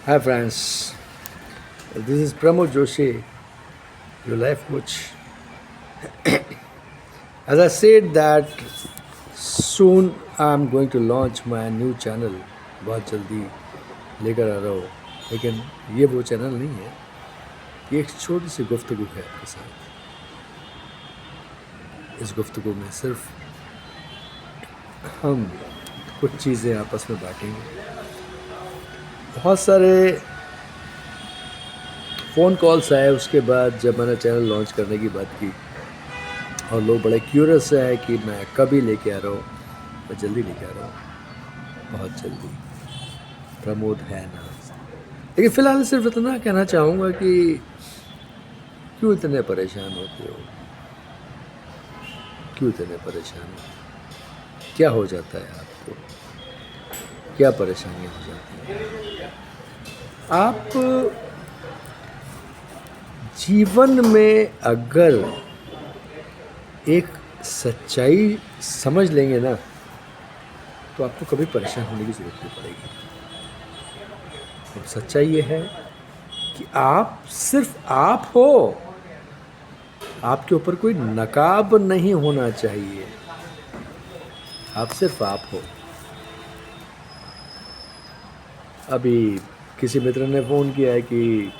Hi friends, this is Pramod Joshi, your life coach. As I said that soon I'm going to launch my new channel, बहुत जल्दी लेकर आ रहा हूँ, लेकिन ये वो चैनल नहीं है, ये एक छोटी सी गुफ्तगू है आपके साथ। इस गुफ्तगू में सिर्फ हम कुछ चीज़ें आपस में बांटेंगे। बहुत सारे फ़ोन कॉल्स आए उसके बाद जब मैंने चैनल लॉन्च करने की बात की, और लोग बड़े क्यूरियस है कि मैं कभी लेके आ रहा हूँ। मैं जल्दी लेके आ रहा हूँ, बहुत जल्दी। प्रमोद है ना। लेकिन फ़िलहाल सिर्फ इतना कहना चाहूँगा कि क्यों इतने परेशान होते हो, क्यों इतने परेशान हो, क्या हो जाता है आपको, क्या परेशानियाँ हो जाती हैं। आप जीवन में अगर एक सच्चाई समझ लेंगे ना, तो आपको कभी परेशान होने की ज़रूरत नहीं पड़ेगी। अब सच्चाई ये है कि आप सिर्फ आप हो, आपके ऊपर कोई नकाब नहीं होना चाहिए। आप सिर्फ आप हो। अभी किसी मित्र ने फ़ोन किया है कि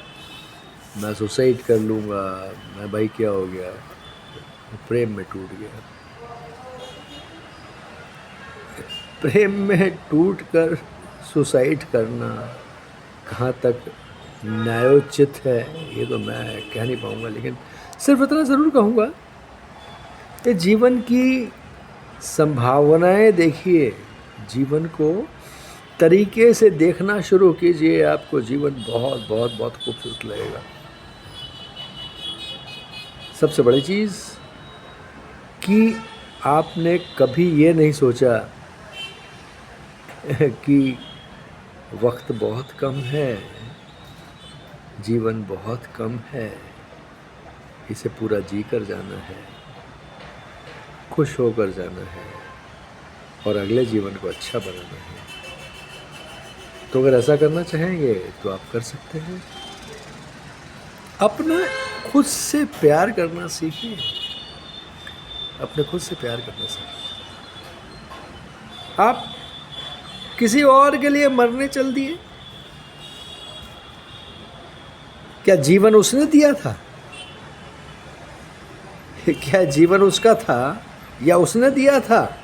मैं सुसाइड कर लूँगा, मैं भाई क्या हो गया, प्रेम में टूट गया। प्रेम में टूट कर सुसाइड करना कहाँ तक न्यायोचित है ये तो मैं कह नहीं पाऊँगा, लेकिन सिर्फ इतना ज़रूर कहूँगा कि जीवन की संभावनाएं देखिए, जीवन को तरीके से देखना शुरू कीजिए, आपको जीवन बहुत बहुत बहुत खूबसूरत लगेगा। सबसे बड़ी चीज़ कि आपने कभी ये नहीं सोचा कि वक्त बहुत कम है, जीवन बहुत कम है, इसे पूरा जी कर जाना है, खुश होकर जाना है और अगले जीवन को अच्छा बनाना है। तो अगर ऐसा करना चाहेंगे तो आप कर सकते हैं। अपना खुद से प्यार करना सीखिए, अपने खुद से प्यार करना सीखिए। आप किसी और के लिए मरने चल दिए, क्या जीवन उसने दिया था? क्या जीवन उसका था या उसने दिया था,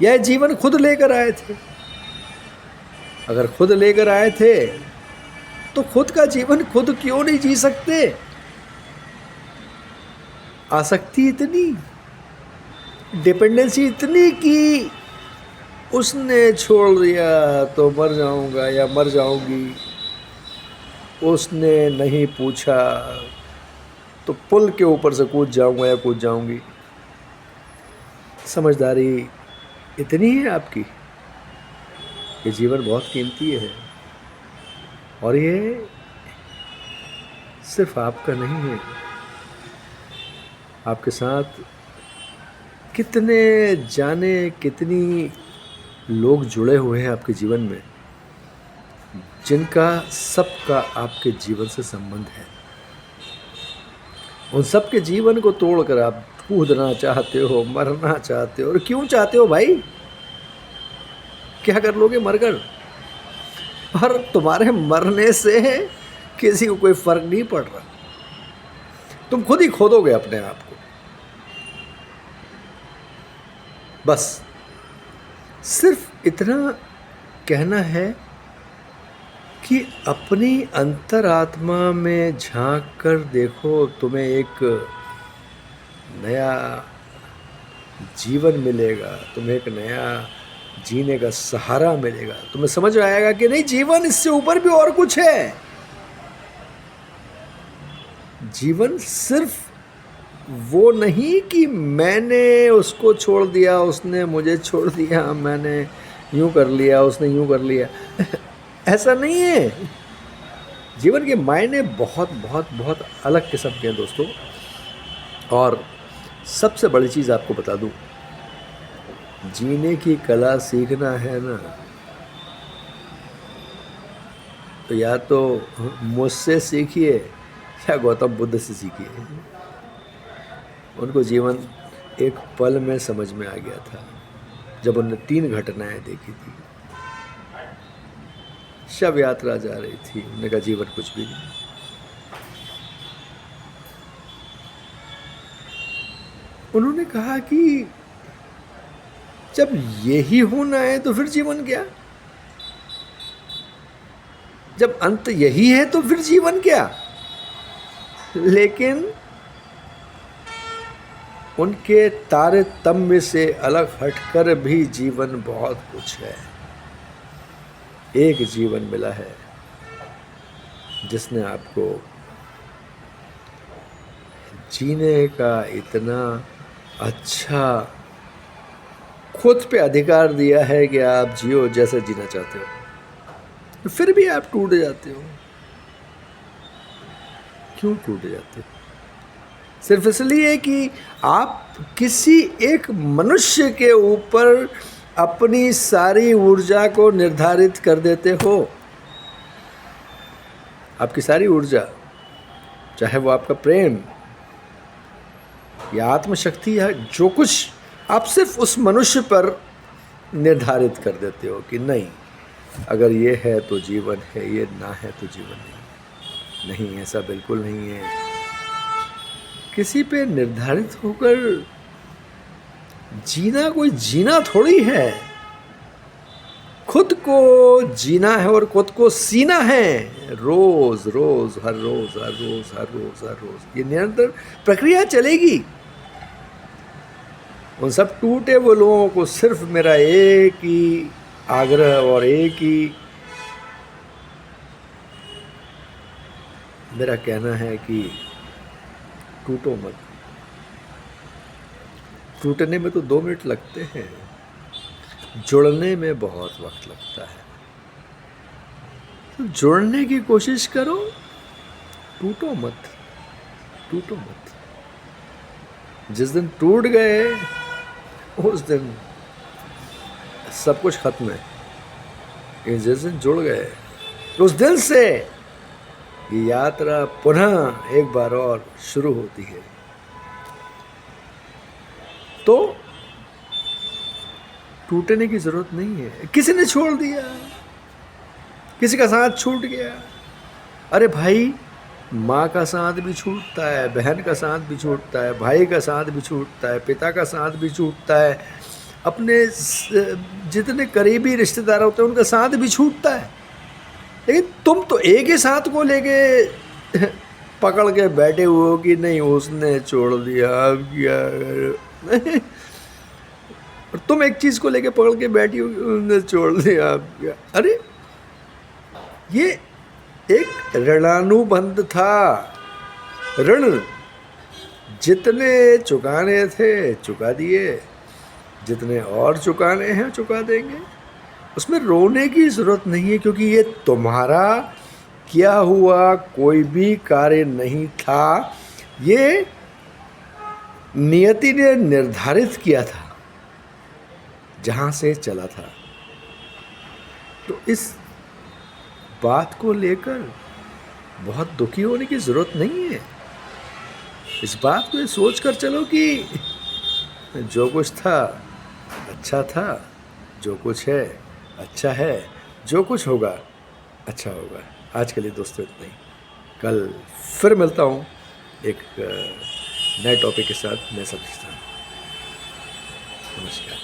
या जीवन खुद लेकर आए थे? अगर खुद लेकर आए थे तो खुद का जीवन खुद क्यों नहीं जी सकते? आसक्ति इतनी, डिपेंडेंसी इतनी कि उसने छोड़ दिया तो मर जाऊंगा या मर जाऊंगी, उसने नहीं पूछा तो पुल के ऊपर से कूद जाऊंगा या कूद जाऊंगी। समझदारी इतनी है आपकी, ये जीवन बहुत कीमती है और ये सिर्फ आपका नहीं है। आपके साथ कितने जाने कितनी लोग जुड़े हुए हैं आपके जीवन में, जिनका सबका आपके जीवन से संबंध है। उन सबके जीवन को तोड़कर आप कूदना चाहते हो, मरना चाहते हो। और क्यों चाहते हो भाई? क्या कर लोगे मरकर? और तुम्हारे मरने से किसी को कोई फर्क नहीं पड़ रहा, तुम खुद ही खोदोगे अपने आप को। बस सिर्फ इतना कहना है कि अपनी अंतरात्मा में झांक कर देखो, तुम्हें एक नया जीवन मिलेगा, तुम्हें एक नया जीने का सहारा मिलेगा। तुम्हें समझ आएगा कि नहीं, जीवन इससे ऊपर भी और कुछ है। जीवन सिर्फ वो नहीं कि मैंने उसको छोड़ दिया, उसने मुझे छोड़ दिया, मैंने यूं कर लिया, उसने यूं कर लिया। ऐसा नहीं है। जीवन के मायने बहुत बहुत बहुत अलग किस्म के हैं दोस्तों। और सबसे बड़ी चीज़ आपको बता दूं, जीने की कला सीखना है ना, तो या तो मुझसे सीखिए या गौतम बुद्ध से सीखिए। उनको जीवन एक पल में समझ में आ गया था जब उन्होंने 3 घटनाएं देखी थी। शव यात्रा जा रही थी, उन्होंने कहा जीवन कुछ भी नहीं। उन्होंने कहा कि जब यही होना है तो फिर जीवन क्या, जब अंत यही है तो फिर जीवन क्या। लेकिन उनके तारतम्य से अलग हटकर भी जीवन बहुत कुछ है। एक जीवन मिला है जिसने आपको जीने का इतना अच्छा खुद पे अधिकार दिया है कि आप जियो जैसे जीना चाहते हो, तो फिर भी आप टूट जाते हो। क्यों टूट जाते हो? सिर्फ इसलिए कि आप किसी एक मनुष्य के ऊपर अपनी सारी ऊर्जा को निर्धारित कर देते हो। आपकी सारी ऊर्जा, चाहे वो आपका प्रेम या आत्मशक्ति या जो कुछ, आप सिर्फ उस मनुष्य पर निर्धारित कर देते हो कि नहीं, अगर ये है तो जीवन है, ये ना है तो जीवन नहीं। नहीं, ऐसा बिल्कुल नहीं है। किसी पे निर्धारित होकर जीना कोई जीना थोड़ी है। खुद को जीना है और खुद को सीना है, रोज रोज, हर रोज, हर रोज, हर रोज, हर रोज। ये निरंतर प्रक्रिया चलेगी। उन सब टूटे वो लोगों को सिर्फ मेरा एक ही आग्रह और एक ही मेरा कहना है कि टूटो मत। टूटने में तो 2 मिनट लगते हैं, जुड़ने में बहुत वक्त लगता है। तो जुड़ने की कोशिश करो, टूटो मत, टूटो मत। जिस दिन टूट गए उस दिन सब कुछ खत्म है। जिस दिन जुड़ गए उस दिन से ये यात्रा पुनः एक बार और शुरू होती है। तो टूटने की जरूरत नहीं है। किसी ने छोड़ दिया, किसी का साथ छूट गया, अरे भाई, माँ का साथ भी छूटता है, बहन का साथ भी छूटता है, भाई का साथ भी छूटता है, पिता का साथ भी छूटता है, अपने जितने करीबी रिश्तेदार होते हैं उनका साथ भी छूटता है। लेकिन तुम तो एक ही साथ को लेके पकड़ के बैठे हुए हो कि नहीं, उसने छोड़ दिया, अब क्या। और तुम एक चीज़ को लेके पकड़ के बैठी हो कि उसने छोड़ दिया, अब क्या। अरे ये एक ऋणानुबंध था। ऋण जितने चुकाने थे चुका दिए, जितने और चुकाने हैं चुका देंगे। उसमें रोने की ज़रूरत नहीं है, क्योंकि ये तुम्हारा किया हुआ कोई भी कार्य नहीं था। ये नियति ने निर्धारित किया था, जहाँ से चला था। तो इस बात को लेकर बहुत दुखी होने की ज़रूरत नहीं है। इस बात को सोच कर चलो कि जो कुछ था अच्छा था, जो कुछ है अच्छा है, जो कुछ होगा अच्छा होगा। आज के लिए दोस्तों इतना ही। कल फिर मिलता हूँ एक नए टॉपिक के साथ, नए सब्जेक्ट के साथ। नमस्कार।